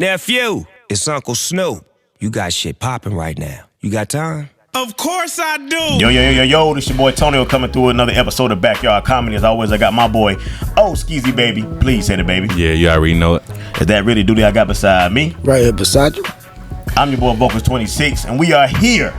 Nephew, it's Uncle Snoop. You got shit popping right now. You got time? Of course I do. Yo, this your boy Tonio coming through another episode of Backyard Comedy. As always, I got my boy, Skeezy Baby. Please say it, baby. Yeah, you already know it. Is that really duty I got beside me? Right here beside you. I'm your boy Vocals 26, and we are here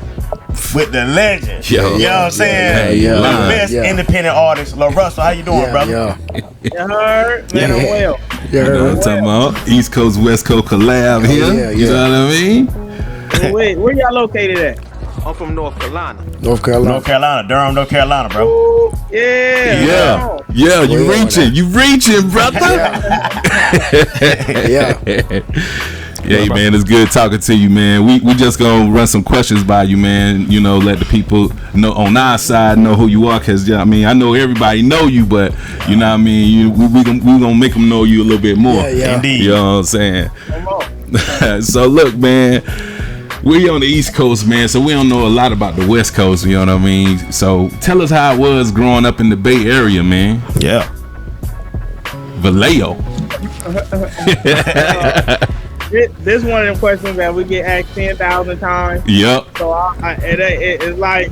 with the legend. Yo. You know what I'm saying? Yeah. The best independent artist, LaRussell. How you doing, brother? You heard? Man, I'm well. You know what I'm talking about? East Coast, West Coast collab here. You know what I mean? Wait, where y'all located at? I'm from North Carolina. North Carolina, Durham, North Carolina, bro. Ooh, yeah. Yeah, you reaching, brother. Yeah, man, it's good talking to you, man. We just gonna run some questions by you, man. You know, let the people know on our side know who you are, cause I mean, I know everybody know you, but you know what I mean. We gonna make them know you a little bit more. Yeah. Indeed. You know what I'm saying? So look, man, we on the East Coast, man, so we don't know a lot about the West Coast. You know what I mean? So tell us how it was growing up in the Bay Area, man. Yeah. Vallejo. This one of them questions that we get asked 10,000 times. Yep. So it's like,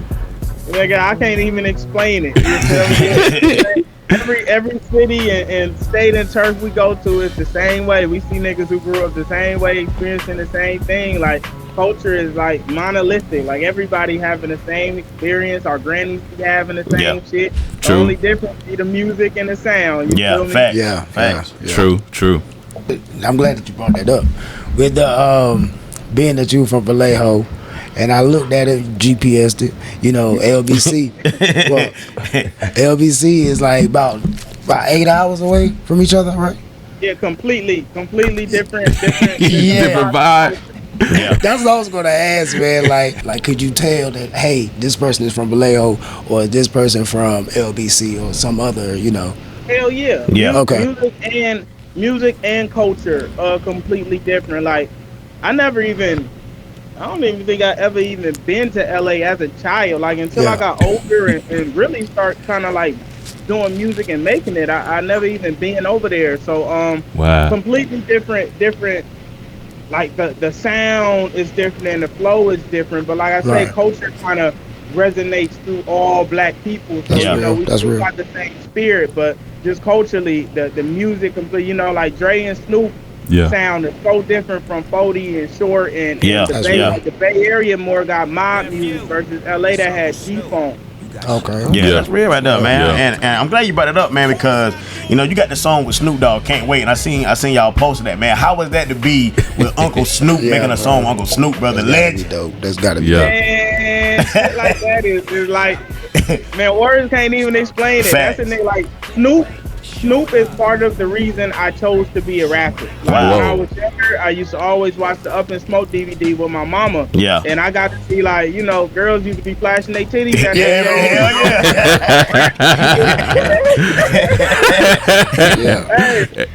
nigga, I can't even explain it. You feel me? Every city and state and turf we go to is the same way. We see niggas who grew up the same way, experiencing the same thing. Like, culture is like monolithic. Like, everybody having the same experience. Our grannies be having the same shit. True. The only difference be the music and the sound. You feel me? Facts. True. I'm glad that you brought that up. With the being that you from Vallejo, and I looked at it, GPS'd it, you know, LBC. Well, LBC is like about 8 hours away from each other, right? Yeah, completely different. Different vibe. Yeah. That's what I was gonna ask, man. Like, could you tell that, hey, this person is from Vallejo, or this person from LBC, or some other, you know? Hell yeah. Yeah. Okay. Music and culture are completely different. Like, I don't even think I ever even been to LA as a child. Like, until I got older and really start kind of like doing music and making it, I never even been over there. So wow. Completely different. Like, the sound is different and the flow is different. But like I say, culture kind of resonates through all black people. So you know, we still got the same spirit, but just culturally, the music, you know, like Dre and Snoop sound is so different from foodie and short and the Bay Area more got mob music versus LA that had G-Funk. Okay. Yeah, that's real right there, man. And I'm glad you brought it up, man, because you know you got the song with Snoop Dogg, Can't Wait, and I seen y'all posting that, man. How was that to be with Uncle Snoop making a song with Uncle Snoop, brother? Legend. That's gotta be Man, shit like that is like, man, words can't even explain it. Facts. That's a nigga like Snoop is part of the reason I chose to be a rapper. Like, when I was younger, I used to always watch the Up and Smoke DVD with my mama. Yeah. And I got to see, like, you know, girls used to be flashing their titties.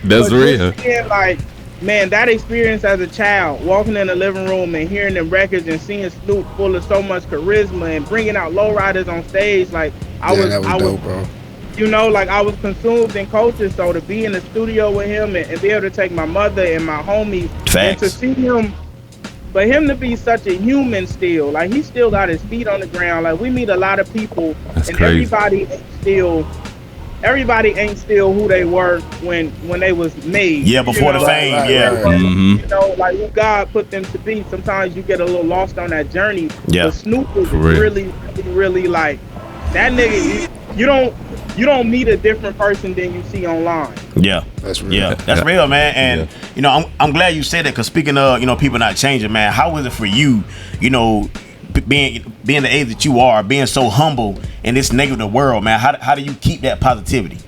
That's real. Seeing, like, man, that experience as a child, walking in the living room and hearing them records and seeing Snoop full of so much charisma and bringing out lowriders on stage, like, I was dope, bro. You know, like, I was consumed in culture, so to be in the studio with him and be able to take my mother and my homies and to see him, for him to be such a human still, like, he still got his feet on the ground. Like, we meet a lot of people and everybody ain't still who they were when they was made. Yeah, before the fame, You know, like, who God put them to be. Sometimes you get a little lost on that journey. Yeah. But Snoop is really like, that nigga, you don't meet a different person than you see online. Yeah, that's real. Yeah, that's real, man. And you know, I'm glad you said that, because speaking of, you know, people not changing, man. How was it for you? You know, being the age that you are, being so humble in this negative world, man. How do you keep that positivity?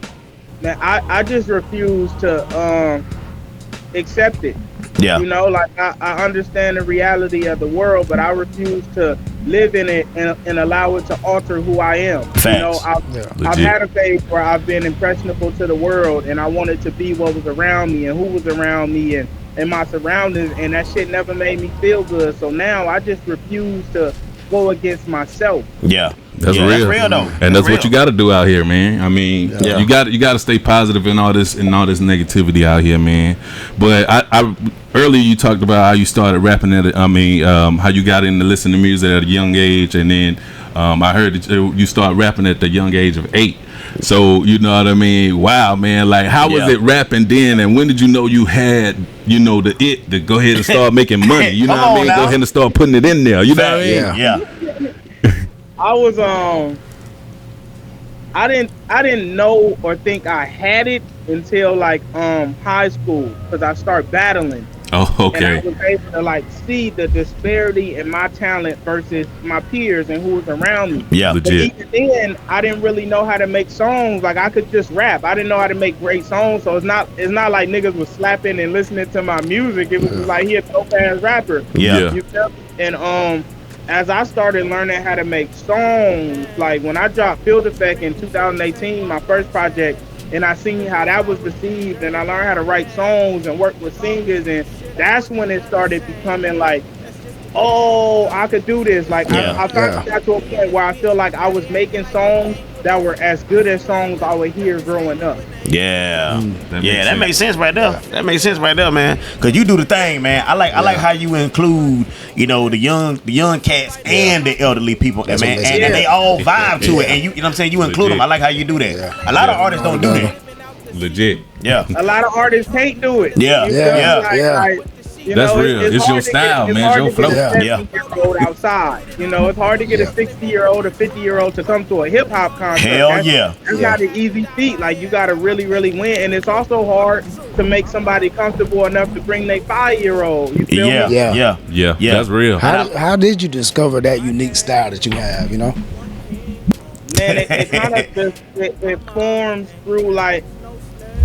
Man, I just refuse to accept it. Yeah. You know, like, I understand the reality of the world, but I refuse to live in it and allow it to alter who I am. Facts. You know, I've had a phase where I've been impressionable to the world, and I wanted to be what was around me and who was around me and my surroundings, and that shit never made me feel good. So now I just refuse to go against myself. Yeah. That's real. That's real though. And that's what you got to do out here, man. I mean, you got to stay positive in all this negativity out here, man. But I earlier you talked about how you started rapping how you got into listening to music at a young age, and then I heard that you started rapping at the young age of 8. So you know what I mean? Wow, man! Like, how was it rapping then, and when did you know you had, to go ahead and start making money? You know what I mean? Go ahead and start putting it in there. You know what I mean? Yeah. I was I didn't know or think I had it until like high school, because I started battling. Oh, okay. And I was able to like see the disparity in my talent versus my peers and who was around me. Yeah, legit. But even then, I didn't really know how to make songs. Like, I could just rap. I didn't know how to make great songs. So it's not like niggas was slapping and listening to my music. It was just like, he a dope-ass rapper. Yeah. You feel me? And as I started learning how to make songs, like when I dropped Field Effect in 2018, my first project, and I seen how that was received, and I learned how to write songs and work with singers, and that's when it started becoming like, oh, I could do this. Like, I finally got to a point where I feel like I was making songs that were as good as songs I would hear growing up. Yeah, that makes sense right there. That makes sense right there, man. Cause you do the thing, man. I like how you include, the young cats and the elderly people, man, and they all vibe to it. And you know what I'm saying, you include them. I like how you do that. A lot of artists don't do that. Legit. Yeah. A lot of artists can't do it. Yeah. That's real. It's your style, man. It's your flow. Yeah. Outside. It's hard to get a 60-year-old or 50-year-old to come to a hip hop concert. That's not an easy feat. Like, you got to really, really win. And it's also hard to make somebody comfortable enough to bring their 5-year-old. You feel me? Yeah. That's real. How did you discover that unique style that you have, Man, it kind of just, it forms through, like,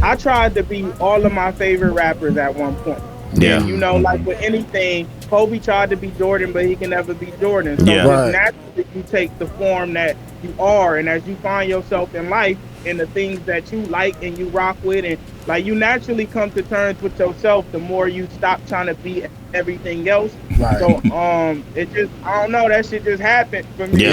I tried to be all of my favorite rappers at one point. Yeah. And, like with anything, Kobe tried to be Jordan, but he can never be Jordan. So naturally, you take the form that you are, and as you find yourself in life and the things that you like and you rock with, and like, you naturally come to terms with yourself the more you stop trying to be everything else. Right. So it just, I don't know, that shit just happened for me.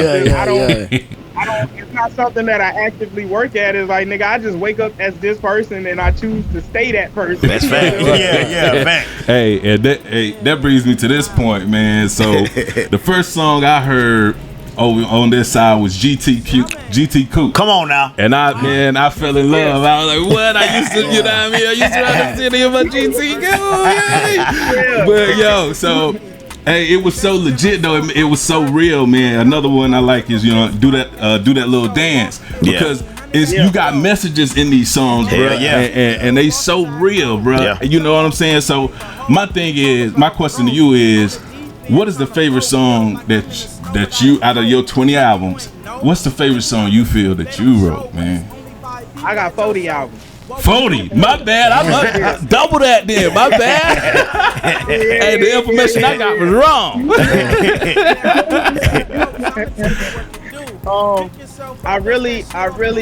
I don't, it's not something that I actively work at. It's like, nigga, I just wake up as this person and I choose to stay that person. That's fact. Fact. Hey, and that brings me to this point, man. So the first song I heard on this side was GT Coop. Come on now. And I fell in love. I was like, what? I used to, you know what I mean? I used to run the city of my GT Coop. But yo, so hey, it was so legit though. It was so real, man. Another one I like is, do that little dance, because you got messages in these songs, bro. And they so real, bro. Yeah. You know what I'm saying? So my question to you is, what is the favorite song that you, out of your 20 albums, what's the favorite song you feel that you wrote, man? I got 40 albums. 40? My bad. I double that then. My bad. Hey, the information I got was wrong. I really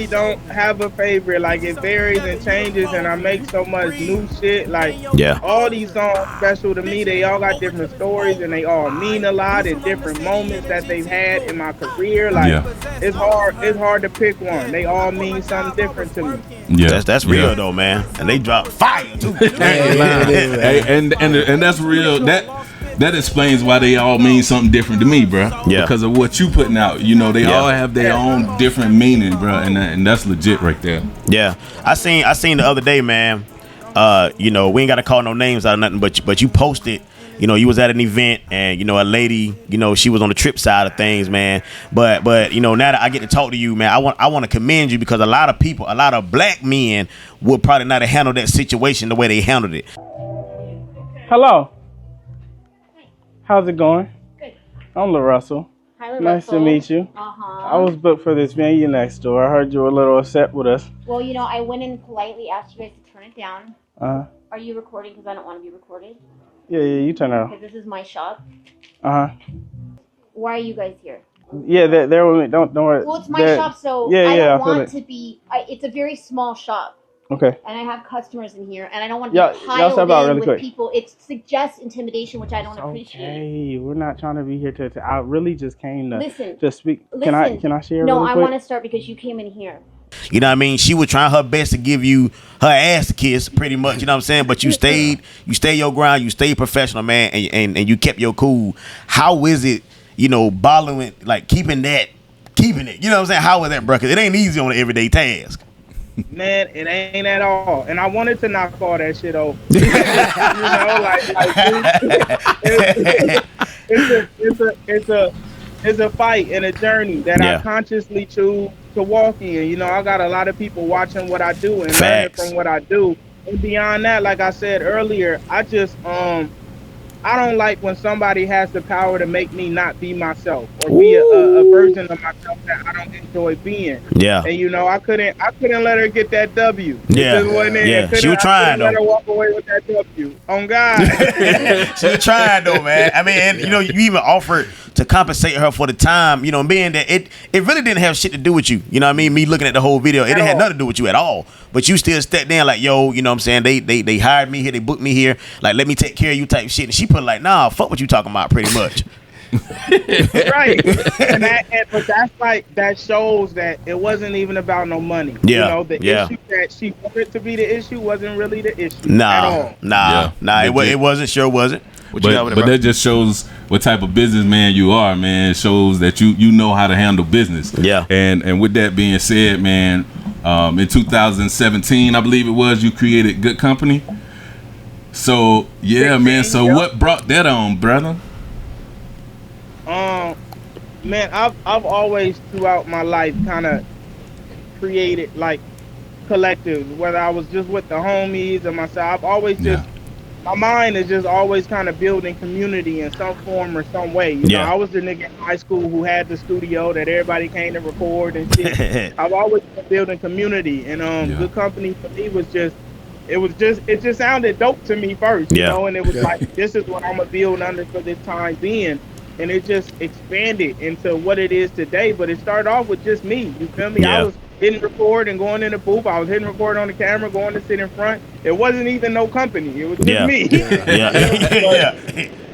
don't have a favorite. Like, it varies and changes, and I make so much new shit. Like, all these songs special to me. They all got different stories, and they all mean a lot in different moments that they've had in my career. Like, it's hard to pick one. They all mean something different to me. Yeah, that's real though, man. And they drop fire too. And that's real. That explains why they all mean something different to me, bro. Yeah. Because of what you putting out. They all have their own different meaning, bro. And that's legit right there. Yeah. I seen the other day, man. We ain't gotta call no names out of nothing, but you posted. You was at an event, and a lady, she was on the trip side of things, man. But now that I get to talk to you, man, I want to commend you, because a lot of black men would probably not have handled that situation the way they handled it. Hello. How's it going? Good. I'm LaRussell. Hi, LaRussell. Nice to meet you. I was booked for this venue next door. I heard you were a little upset with us. Well, I went in politely, asked you guys to turn it down. Are you recording? Because I don't want to be recorded. Yeah, you turn it on. Because this is my shop. Why are you guys here? Yeah, they're with me. Don't worry. Well, it's my shop, so I don't want to be. It's a very small shop. Okay. And I have customers in here, and I don't want to be piled in with people. It suggests intimidation, which I don't appreciate. Okay, we're not trying to be here to. I really just came to speak. Listen. Can I share? No, really I quick? want to start because you came in here. You know what I mean? She was trying her best to give you her ass to kiss, pretty much. You know what I'm saying? But you stayed your ground. You stayed professional, man, and you kept your cool. How is it, bottling, like keeping it? You know what I'm saying? How is that, bro? 'Cause it ain't easy on an everyday task. Man, it ain't at all. And I wanted to knock all that shit over. It's a fight and a journey that I consciously choose to walk in. I got a lot of people watching what I do and learning from what I do. And beyond that, like I said earlier, I just I don't like when somebody has the power to make me not be myself or be a version of myself that I don't enjoy being. Yeah. And I couldn't let her get that W. Yeah. She was trying though. Let her walk away with that W. On God. She was trying though, man. I mean, and, you even offered to compensate her for the time, being that it really didn't have shit to do with you. You know what I mean? Me looking at the whole video, it didn't have nothing to do with you at all. But you still stepped in like, yo, you know what I'm saying? They hired me here, they booked me here, like let me take care of you type shit. And she put like, nah, fuck what you talking about, pretty much. Right. But that's like, that shows that it wasn't even about no money. Yeah. The issue that she wanted to be the issue wasn't really the issue at all. It wasn't, sure wasn't. But that just shows what type of businessman you are, man. It shows that you know how to handle business. Yeah. And with that being said, man, in 2017, I believe it was, you created Good Compenny. So yeah, man. So what brought that on, brother? Man, I've always throughout my life kind of created like collectives, whether I was just with the homies or myself. I've always my mind is just always kind of building community in some form or some way. You know, I was the nigga in high school who had the studio that everybody came to record and shit. I've always been building community, and Good Compenny for me was just, it just sounded dope to me first, you know, and it was like, this is what I'm gonna build under for this time being. And it just expanded into what it is today. But it started off with just me. You feel me? I was hitting record and going in the booth. I was hitting record on the camera, going to sit in front. It wasn't even no company. It was just me.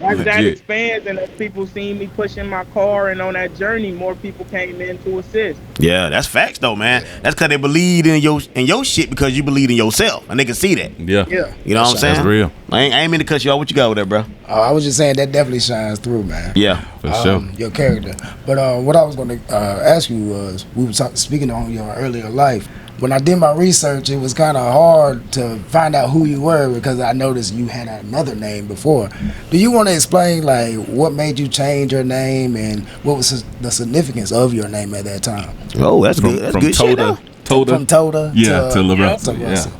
As that expands and as people see me pushing my car and on that journey, more people came in to assist. Yeah, that's facts though, man. That's because they believe in your shit because you believe in yourself, and they can see that. Yeah. You know what I'm saying? That's real. I ain't mean to cut you off. What you got with that, bro? I was just saying that definitely shines through, man. Yeah, for sure. Your character. But what I was going to ask you was, we were speaking on your earlier life. When I did my research, it was kind of hard to find out who you were because I noticed you had another name before. Do you want to explain like what made you change your name and what was the significance of your name at that time? Oh, that's good. That's good Tota. shit. Tota. From Tota to LaRussell.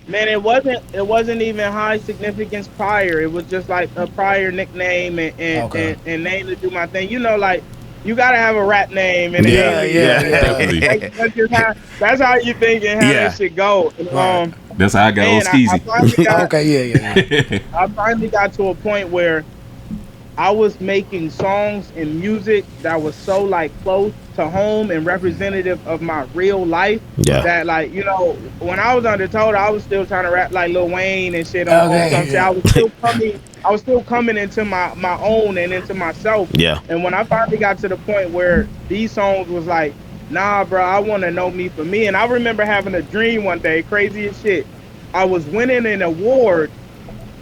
Man, it wasn't even high significance prior. It was just like a prior nickname and name to do my thing. You know, like, you gotta have a rap name and that's how you think and how this shit go. That's how I got old Skeezy. I finally got to a point where I was making songs and music that was so like close to home and representative of my real life that, like, you know, when I was under Tota, I was still trying to rap like Lil Wayne and shit. I was still coming into my own and into myself. Yeah. And when I finally got to the point where these songs was like, nah, bro, I want to know me for me. And I remember having a dream one day, crazy as shit. I was winning an award,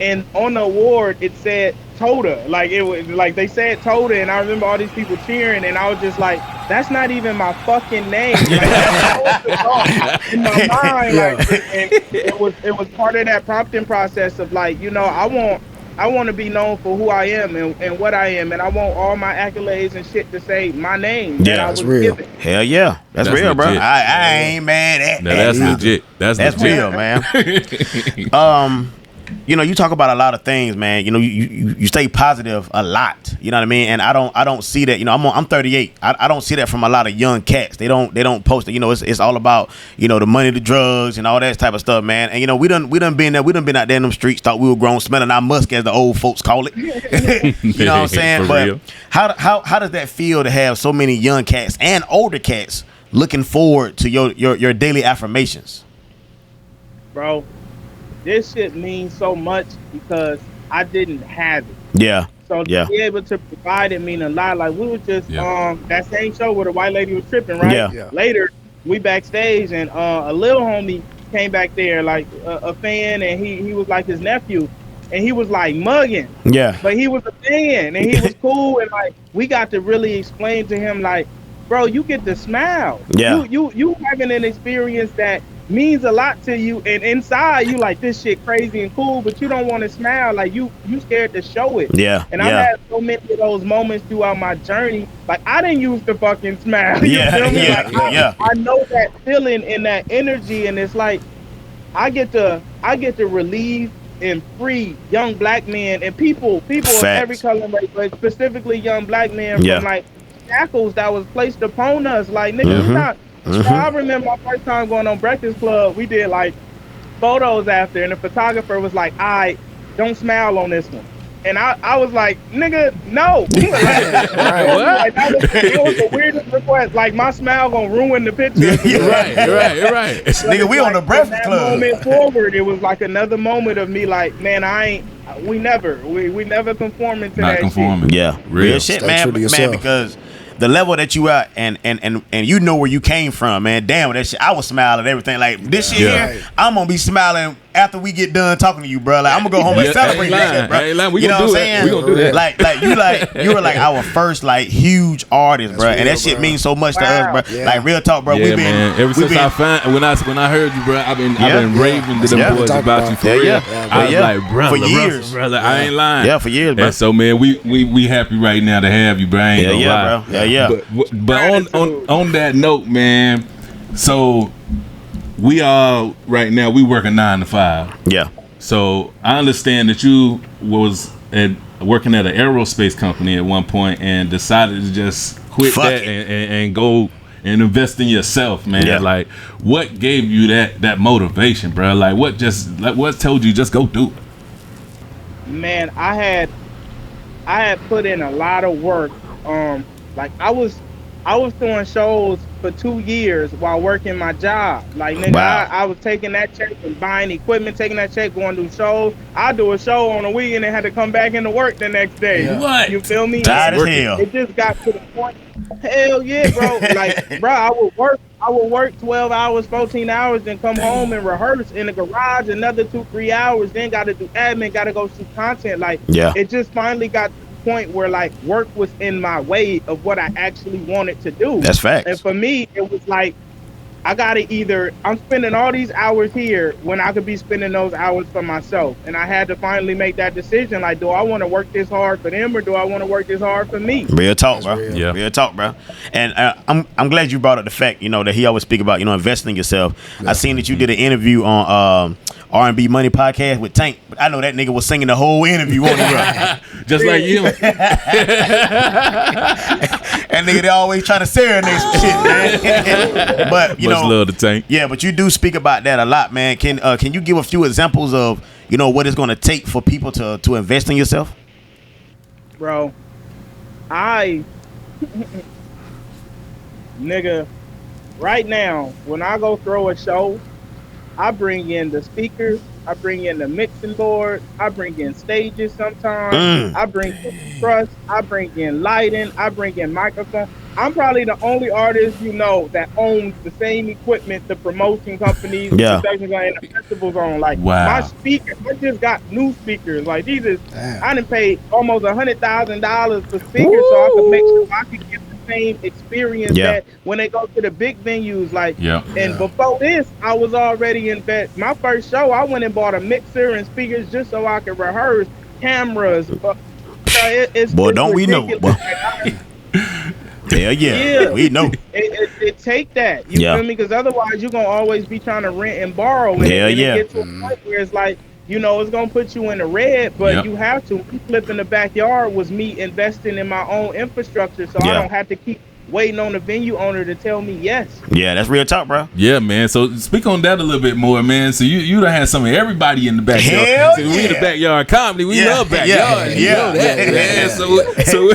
and on the award it said Tota. Like, it was like they said Tota, and I remember all these people cheering, and I was just like, that's not even my fucking name. Like, that's in my mind. Like, and it was part of that prompting process of like, you know, I want to be known for who I am and what I am, and I want all my accolades and shit to say my name. Yeah, that's real. Given. Hell yeah, that's real, legit, bro. I ain't mad at that. That's legit. That's real, man. You know, you talk about a lot of things, man. You know, you stay positive a lot. You know what I mean? And I don't see that. You know, I'm 38. I don't see that from a lot of young cats. They don't post it. You know, it's all about, you know, the money, the drugs, and all that type of stuff, man. And you know, we done been there. We done been out there in them streets. Thought we were grown, smelling our musk, as the old folks call it. You know what I'm saying? But real. How does that feel to have so many young cats and older cats looking forward to your daily affirmations? bro, this shit means so much because I didn't have it. Yeah. So to be able to provide it mean a lot. Like we was just that same show where the white lady was tripping, right? Yeah. Later, we backstage and a little homie came back there, like a fan, and he was like his nephew, and he was like mugging. Yeah. But he was a fan, and he was cool, and like we got to really explain to him, like, bro, you get to smile. Yeah. You having an experience that means a lot to you, and inside you like this shit crazy and cool, but you don't want to smile. Like you scared to show it. Yeah. And I've had so many of those moments throughout my journey. Like I didn't use to fucking smile. You feel me? I know that feeling and that energy, and it's like I get to relieve and free young black men and people of every color, but specifically young black men from like shackles that was placed upon us. Like nigga, it's not. I remember my first time going on Breakfast Club. We did like photos after, and the photographer was like, "I don't smile on this one," and I was like, "Nigga, no." Like, that was the weirdest request. Like my smile gonna ruin the picture. Right. Nigga, we on the Breakfast Club. Moment forward, it was like another moment of me, like, man, we never conforming to that shit. Yeah, real shit, man, because the level that you at and you know where you came from, man. Damn, that shit, I was smiling at everything. Like this shit here, I'm gonna be smiling after we get done talking to you, bro. Like I'm gonna go home and celebrate that shit, bro. We you know what I'm saying? We gonna do that. You were like our first like huge artist, bro, and that shit means so much to us, bro. Like real talk, bro. Yeah, man. Ever since when I heard you, bro, I've been raving to them boys about you for real. I was like, bro, for years, brother. I ain't lying. Yeah, for years, bro. And so, man, we happy right now to have you, bro. I ain't gonna lie. Bro. Yeah. But on that note, man, so we are right now, we work a 9 to 5. Yeah. So I understand that you was working at an aerospace company at one point and decided to just quit and go and invest in yourself, man. Yeah. Like, what gave you that motivation, bro? Like, what told you just go do it? Man, I had put in a lot of work. Like I was doing shows for 2 years while working my job. Like nigga, I was taking that check and buying equipment, taking that check, going to do shows. I do a show on a weekend and had to come back into work the next day. Yeah. What? You feel me? Tired as hell. It just got to the point. Hell yeah, bro. Like, bro, I would work 12 hours, 14 hours, then come home and rehearse in the garage another 2-3 hours. Then got to do admin, got to go shoot content. Like, it just finally got to the point where like work was in my way of what I actually wanted to do. That's facts. And for me, it was like, I gotta I'm spending all these hours here when I could be spending those hours for myself. And I had to finally make that decision. Like, do I want to work this hard for them or do I want to work this hard for me? Real talk, bro. Yeah. Real talk, bro. And I'm glad you brought up the fact, that he always speak about, investing in yourself. Yeah. I seen that you did an interview on R&B Money podcast with Tank, but I know that nigga was singing the whole interview on it, bro. Just like you. And nigga, they always trying to serenade some shit, man. But much love to Tank. Yeah, but you do speak about that a lot, man. Can you give a few examples of what it's going to take for people to invest in yourself? Bro, nigga, right now when I go throw a show, I bring in the speakers, I bring in the mixing board, I bring in stages sometimes, I bring in truss, I bring in lighting, I bring in microphone. I'm probably the only artist that owns the same equipment the promotion companies and the festivals on. Like my speakers, I just got new speakers. Like these is, I done paid almost $100,000 for speakers so I could make sure I could get the same experience that when they go to the big venues. Like, and before this, I was already in bed. My first show, I went and bought a mixer and speakers just so I could rehearse, cameras. But it's don't we know? Yeah, we know. It take that. You feel me? Because otherwise, you're going to always be trying to rent and borrow. And it gets to a point where it's like, it's going to put you in the red, but you have to. Flip in the backyard was me investing in my own infrastructure so I don't have to keep waiting on the venue owner to tell me yes. Yeah, that's real talk, bro. Yeah, man. So speak on that a little bit more, man. So you done had some of everybody in the backyard. Hell So we in the yeah. backyard comedy. We love backyard. You know that, man. So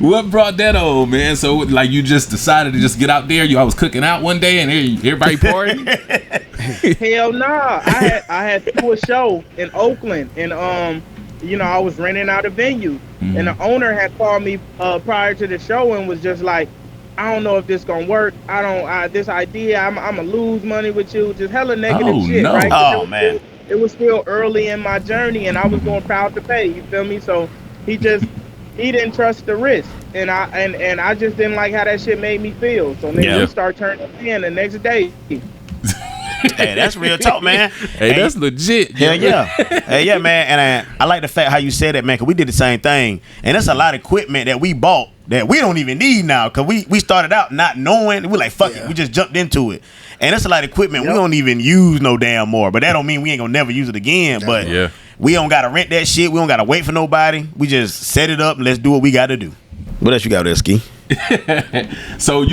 what brought that on, man? So like you just decided to just get out there. I was cooking out one day and everybody partying. Hell nah. I had to do a show in Oakland, and you know, I was renting out a venue, and the owner had called me prior to the show and was just like, I don't know if this gonna work. This idea, I'm gonna lose money with you. Just hella negative shit, right? Oh man. It was still early in my journey, and I was going proud to pay. You feel me? So he didn't trust the risk, and I just didn't like how that shit made me feel. So then we start turning in the next day. Hey, that's real talk, man. Hey, that's legit. Hell yeah. Hey, yeah, man. And I like the fact how you said that, man, because we did the same thing. And that's a lot of equipment that we bought that we don't even need now, because we started out not knowing. We're like, fuck it. We just jumped into it. And that's a lot of equipment we don't even use no damn more. But that don't mean we ain't going to never use it again. But we don't got to rent that shit. We don't got to wait for nobody. We just set it up and let's do what we got to do. What else you got there, Ski? So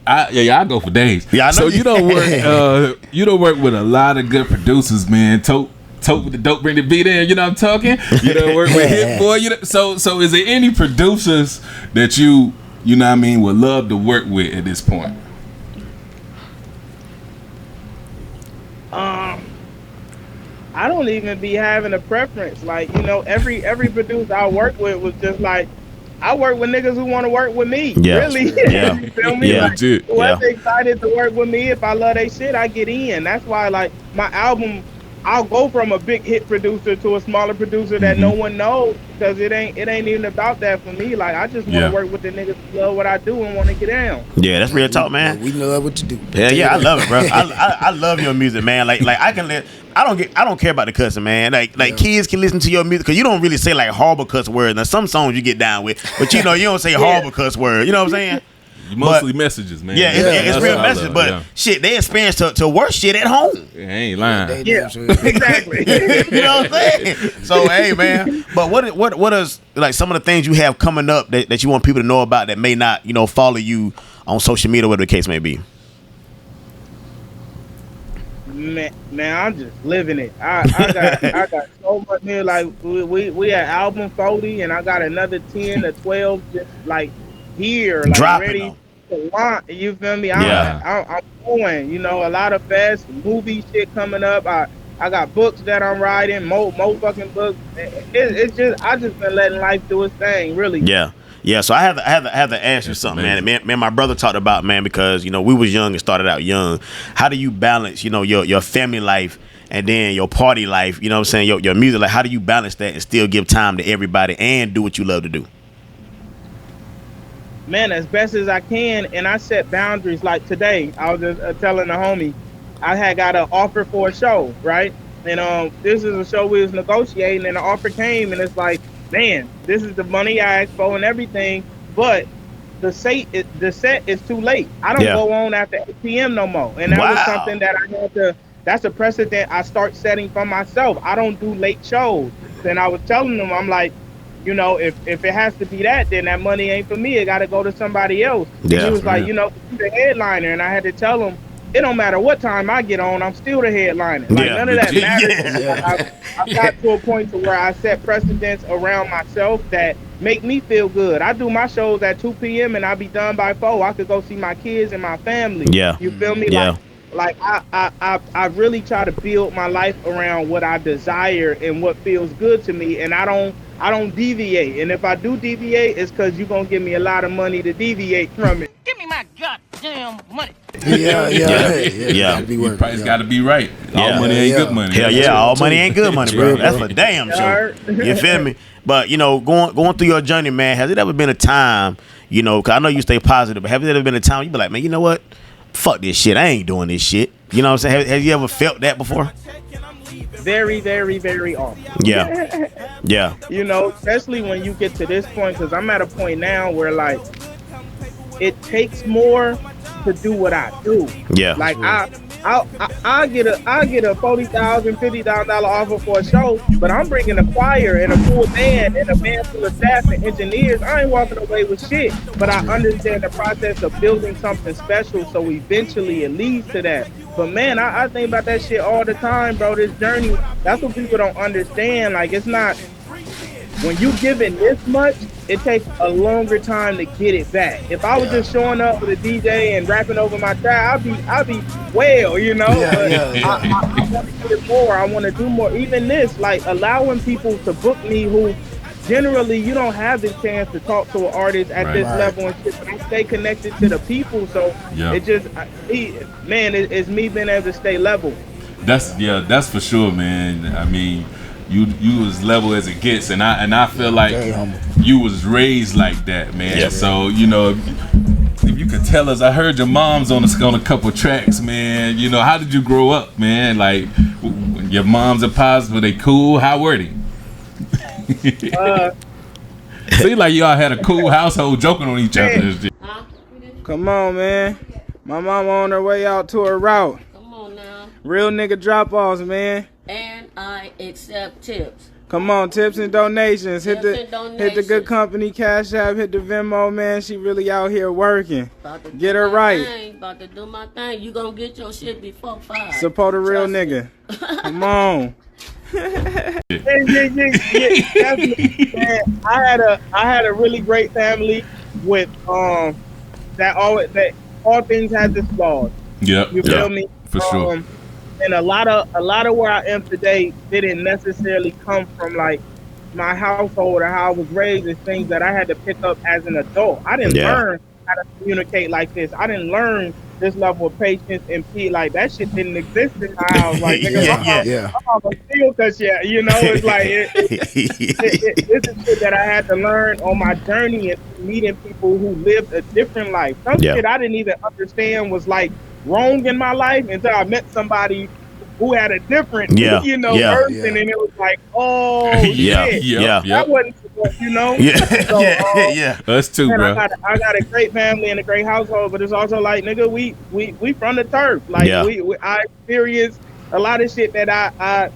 I go for days. Yeah, I know. So you don't work. You don't work with a lot of good producers, man. Tote with the dope, bring the beat in. You know what I'm talking. You don't work with Hit Boy. You know, so is there any producers that you know what I mean would love to work with at this point? I don't even be having a preference. Like, you know, every producer I work with was just like, I work with niggas who want to work with me. Yeah. Really? Yeah. You feel me? Yeah. Like, whoever's excited to work with me, if I love they shit, I get in. That's why, like, my album, I'll go from a big hit producer to a smaller producer that no one knows, because it ain't even about that for me. Like, I just want to work with the niggas who love what I do and want to get down. Yeah, that's real talk, man. We know what you do. Yeah, I love it, bro. I love your music, man. Like I don't care about the cussing, man. Like kids can listen to your music, because you don't really say like horrible cuss words. Now some songs you get down with, but you know you don't say horrible cuss words. You know what I'm saying? Mostly messages, man. Yeah, it's real messages, but shit, they experience to worse shit at home. I ain't lying. Exactly. You know what I'm saying? So hey, man. But what is like some of the things you have coming up that you want people to know about that may not, you know, follow you on social media, whatever the case may be? Man, I'm just living it. I got so much here. Like we had album 40, and I got another 10 or 12 just like here, like dropping ready them to launch. You feel me? I'm going. You know, a lot of fast movie shit coming up. I got books that I'm writing, more fucking books. It's just I just been letting life do its thing, really. Yeah, so I have to ask you something, man. Man, my brother talked about, man, because, you know, we was young and started out young. How do you balance, you know, your family life and then your party life, you know what I'm saying, your music? Like, how do you balance that and still give time to everybody and do what you love to do? Man, as best as I can, and I set boundaries. Like today, I was just telling the homie, I had got an offer for a show, right? And this is a show we was negotiating, and the offer came, and it's like, man, this is the money I asked for and everything, but the set is too late. I don't go on after 8 p.m. no more. And that was something that I had to, that's a precedent I start setting for myself. I don't do late shows. And I was telling them, I'm like, you know, if it has to be that, then that money ain't for me. It got to go to somebody else. Yeah, and he was like, you know, you're the headliner. And I had to tell him, it don't matter what time I get on, I'm still the headliner. Like, none of that matters. I got to a point to where I set precedents around myself that make me feel good. I do my shows at 2 p.m. and I be done by 4. I could go see my kids and my family. Yeah. You feel me? Yeah. Like I really try to build my life around what I desire and what feels good to me, and I don't deviate. And if I do deviate, it's because you're going to give me a lot of money to deviate from it. Give me my goddamn money. Yeah. Your price got to be right. All money ain't good money. Hell yeah, all money ain't good money, bro. That's for damn sure. You feel me? But, you know, going through your journey, man, has it ever been a time, you know, because I know you stay positive, but has it ever been a time you be like, man, you know what? Fuck this shit. I ain't doing this shit. You know what I'm saying? Have you ever felt that before? Very, very, very often. Yeah. You know, especially when you get to this point, because I'm at a point now where, like, it takes more to do what I do. Yeah. Like, I get a $40,000, $50,000 offer for a show, but I'm bringing a choir and a full band and a band full of staff and engineers. I ain't walking away with shit, but I understand the process of building something special, so eventually it leads to that. But man, I think about that shit all the time, bro. This journey, that's what people don't understand. Like, it's not, when you give it this much, it takes a longer time to get it back. If I was just showing up with a DJ and rapping over my track, I'd be well, you know. I want to do it more. I want to do more. Even this, like allowing people to book me who generally you don't have the chance to talk to an artist at this level and shit. But I stay connected to the people, so it just, it's me being able to stay level. That's for sure, man. I mean, you as level as it gets, and I feel like you was raised like that, man. Yeah. So you know, if you could tell us, I heard your mom's on a couple tracks, man. You know, how did you grow up, man? Like your moms and pops, were they cool? How were they? Seems like y'all had a cool household, joking on each other. Come on, man. My mama on her way out to her route. Come on now. Real nigga drop-offs, man. And I accept tips. Come on, tips and donations. Hit the Good Compenny Cash App. Hit the Venmo, man. She really out here working. Get her right. About to do my thing. You gonna get your shit before 5. Support a real nigga. Come on. Yeah, man, I had a really great family with that all things had this flaws. Yep. You feel me? For sure. And a lot of where I am today didn't necessarily come from like my household or how I was raised. It's things that I had to pick up as an adult. I didn't learn how to communicate like this. I didn't learn this level of patience and peace. Like that shit didn't exist in my house. Like nigga, my mama still cause you know, it's like this is shit that I had to learn on my journey and meeting people who lived a different life. Some shit I didn't even understand was like wrong in my life until I met somebody who had a different version, and it was like, that wasn't, you know. Us too, bro. I got a great family and a great household, but it's also like, nigga, we from the turf. Like I experienced a lot of shit that I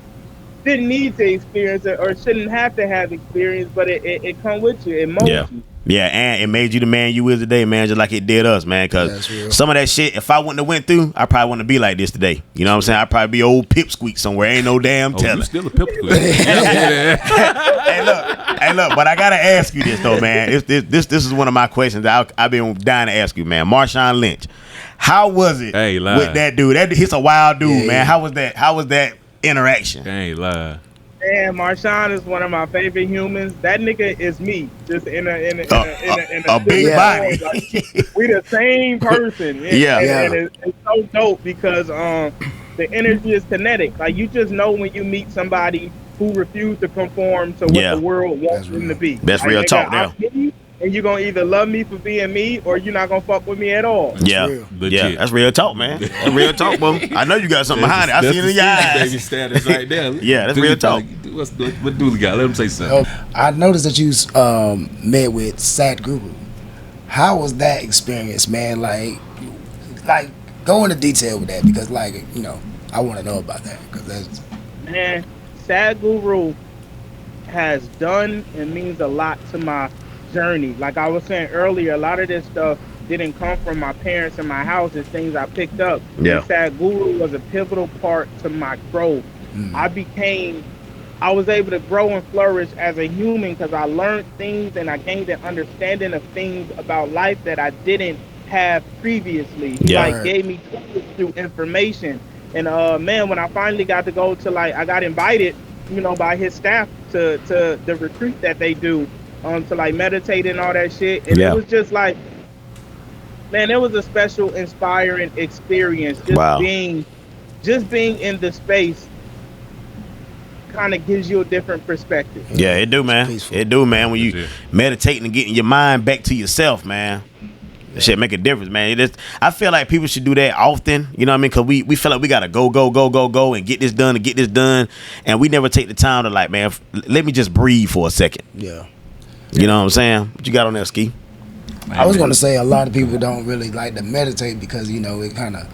didn't need to experience or shouldn't have to have experienced, but it come with you, it molds you. Yeah, and it made you the man you is today, man, just like it did us, man. Because some of that shit, if I wouldn't have went through, I probably wouldn't be like this today. You know what I'm saying? I'd probably be old pipsqueak somewhere. Ain't no damn telling. You still a pipsqueak. Hey, look, but I gotta ask you this though, man. This is one of my questions that I've been dying to ask you, man. Marshawn Lynch, how was it with that dude? He's a wild dude, man. How was that interaction? Ain't lie. Man, Marshawn is one of my favorite humans. That nigga is me, just in a big body. Like, we the same person. And it's so dope because the energy is kinetic. Like you just know when you meet somebody who refused to conform to what the world wants them to be. That's like, real talk now. And you're gonna either love me for being me or you're not gonna fuck with me at all. That's real talk, man. That's real talk, bro. I know you got something behind it. I see it in your eyes. Baby status right there. That's real talk. What Dooley got? Let him say something. I noticed that you met with Sad Guru. How was that experience, man? Like go into detail with that because, like, you know, I want to know about that because that's man. Sad Guru has done and means a lot to my journey. Like I was saying earlier, a lot of this stuff didn't come from my parents and my house. It's things I picked up. And Sad Guru was a pivotal part to my growth. I was able to grow and flourish as a human because I learned things and I gained an understanding of things about life that I didn't have previously. He gave me tools through information. And man, when I finally got to go to I got invited, you know, by his staff to the retreat that they do. To meditate and all that shit, and it was just like, man, it was a special, inspiring experience. Just being in the space kind of gives you a different perspective. Yeah, it do, man. It do, man. When you meditating and getting your mind back to yourself, man, that shit make a difference, man. I feel like people should do that often. You know what I mean? Because we feel like we gotta go and get this done, and we never take the time to man, let me just breathe for a second. Yeah. You know what I'm saying? What you got on there, Ski? I was going to say a lot of people don't really like to meditate because, you know, it kind of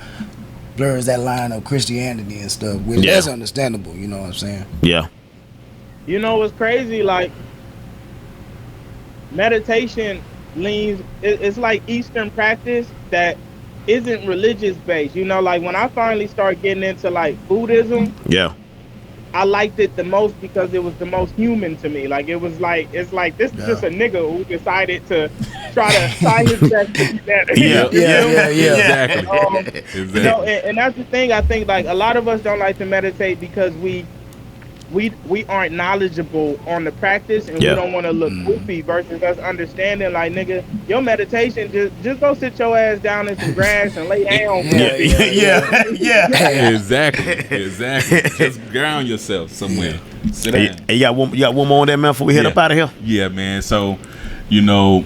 blurs that line of Christianity and stuff, which that's understandable. You know what I'm saying? Yeah. You know what's crazy? Like meditation leans. It's like Eastern practice that isn't religious based. You know, like when I finally started getting into like Buddhism. Yeah. I liked it the most because it was the most human to me. Like it's like this is just a nigga who decided to try his best to be better. Yeah. Exactly. You know, and that's the thing. I think like a lot of us don't like to meditate because we aren't knowledgeable on the practice, and we don't want to look goofy. Versus us understanding, like nigga, your meditation just go sit your ass down in some grass and lay down. Exactly. Just ground yourself somewhere. Sit down. Hey, you got one more on that, man, before we head up out of here? Yeah, man. So, you know,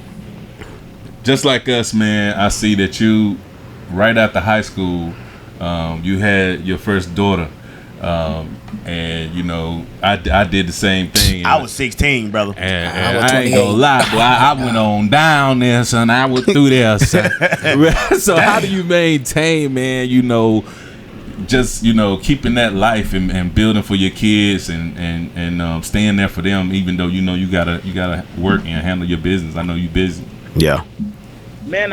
just like us, man, I see that you, right after high school, you had your first daughter. And you know, I did the same thing. I was 16, brother. And I ain't gonna lie, boy. I went on down there, son. I went through there, son. So how do you maintain, man, you know, just, you know, keeping that life and building for your kids and staying there for them, even though you know you gotta work and handle your business. I know you busy. Yeah. Man,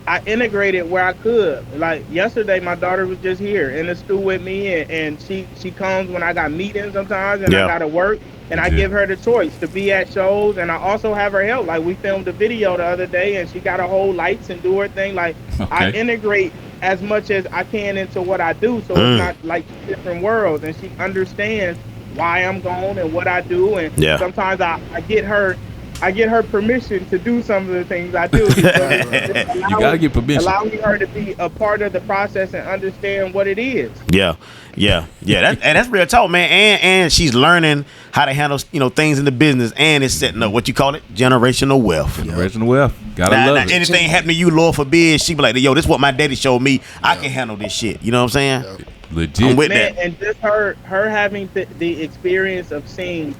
I integrated where I could. Like yesterday, my daughter was just here in the stool with me, and she comes when I got meetings sometimes, and I gotta work, and I give her the choice to be at shows, and I also have her help. Like we filmed a video the other day, and she got to hold lights and do her thing. Like I integrate as much as I can into what I do, so it's not like different worlds, and she understands why I'm gone and what I do, and sometimes I get her permission to do some of the things I do. You gotta get permission. Allowing her to be a part of the process and understand what it is. Yeah. That's real talk, man. And she's learning how to handle, you know, things in the business, and it's setting up what you call it, generational wealth. Generational wealth. Gotta love it. Anything happen to you, Lord forbid, she be like, yo, this is what my daddy showed me. I can handle this shit. You know what I'm saying? Legit. I'm with man, that. and just her having the experience of seeing,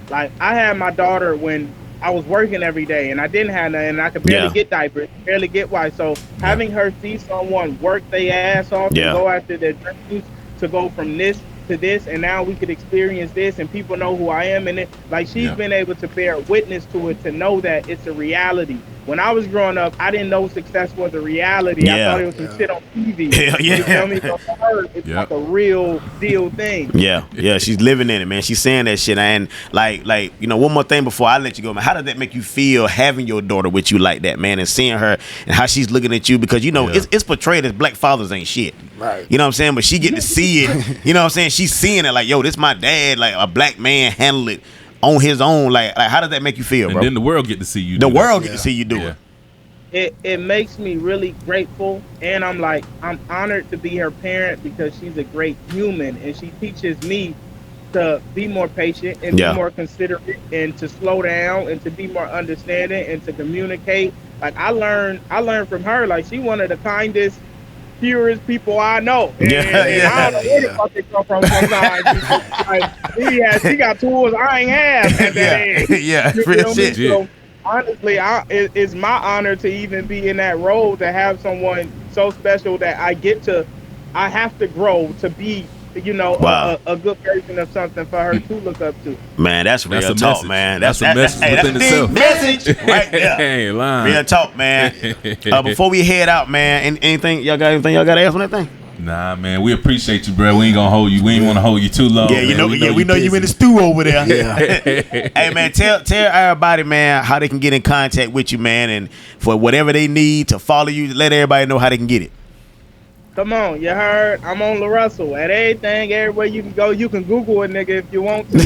like I had my daughter when I was working every day, and I didn't have nothing, and I could barely get diapers, barely get wipes. So having her see someone work their ass off and go after their dreams to go from this to this, and now we could experience this, and people know who I am, and it, like she's been able to bear witness to it, to know that it's a reality. When I was growing up, I didn't know success was a reality. I thought it was some shit on TV. You feel me? So for her, it's like a real deal thing. Yeah, she's living in it, man. She's saying that shit. And like, you know, one more thing before I let you go, man. How does that make you feel having your daughter with you like that, man, and seeing her and how she's looking at you? Because, you know, it's portrayed as black fathers ain't shit. Right. You know what I'm saying? But she get to see it. You know what I'm saying? She's seeing it like, yo, this my dad, like a black man handle it on his own. Like how does that make you feel, bro? And then the world get to see you. The world get to see you do it. It makes me really grateful, and I'm honored to be her parent because she's a great human, and she teaches me to be more patient and be more considerate, and to slow down and to be more understanding and to communicate. Like I learned from her. Like she one of the kindest, purest people I know. And I don't know where the fuck they come from sometimes. Like, she got tools I ain't have at that age. Real shit. So, honestly, it's my honor to even be in that role, to have someone so special that I have to grow to be, you know, a good version of something for her to look up to. Man, that's real talk, message. man. That's a message within itself. Message right there. Hey, line. Real talk, man. Before we head out, man, anything y'all got to ask on that thing? Nah, man, we appreciate you, bro. We ain't gonna hold you. We ain't want to hold you too long. Yeah, you know, we know you in the stew over there. Hey, man, tell everybody, man, how they can get in contact with you, man, and for whatever they need to follow you. Let everybody know how they can get it. Come on, you heard? I'm on LaRussell. At everything, everywhere you can go, you can Google a nigga if you want to.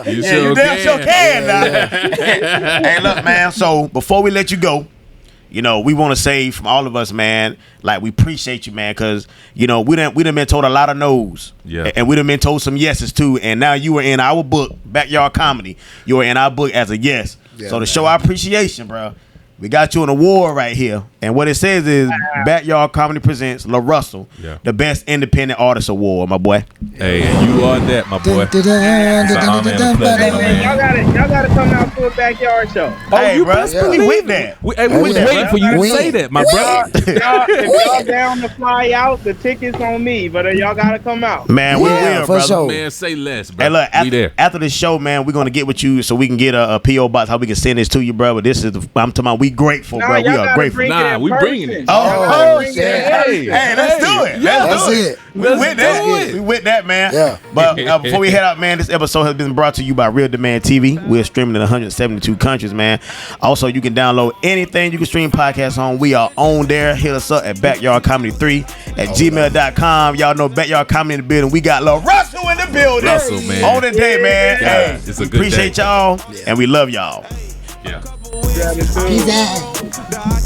You sure can now. Hey, look, man. So before we let you go, you know, we want to say from all of us, man, like we appreciate you, man, because, you know, we done been told a lot of no's. Yeah. And we done been told some yeses too. And now you are in our book, Backyard Comedy. You are in our book as a yes. So to show our appreciation, bro, we got you an award right here. And what it says is Backyard Comedy presents LaRussell, the Best Independent Artist Award, my boy. Hey, and you are that, my boy. It's an honor and a pleasure, man. Y'all gotta come out to do a backyard show. Oh, Hey, you bro, best we believe with it. that. We was waiting for you to say that, my brother. If y'all down to fly out, the tickets on me, but y'all gotta come out. Man, we will, for brother. sure. Man, say less, bro. Hey, look, We there. after the show, man, we're gonna get with you so we can get a PO box. How we can send this to you, bro? But this is, I'm talking about, we grateful, Nah, bro. We y'all are gotta grateful. bring Nah, it in we person. bringing it. Y'all Oh, gotta bring it in shit. person. Hey, let's do it. Yeah, Let's do that's it. it. We with that. do it. We with that, man. Yeah. But before we head out, man, this episode has been brought to you by Real Demand TV. We're streaming in 172 countries, man. Also, you can download anything you can stream podcasts on. We are on there. Hit us up at backyardcomedy3@gmail.com. Y'all know Backyard Comedy in the building. We got LaRussell in the building. Russell, man. On the day, man. Yeah, Hey, it's a we good appreciate day. y'all, and we love y'all. Yeah. Peace out.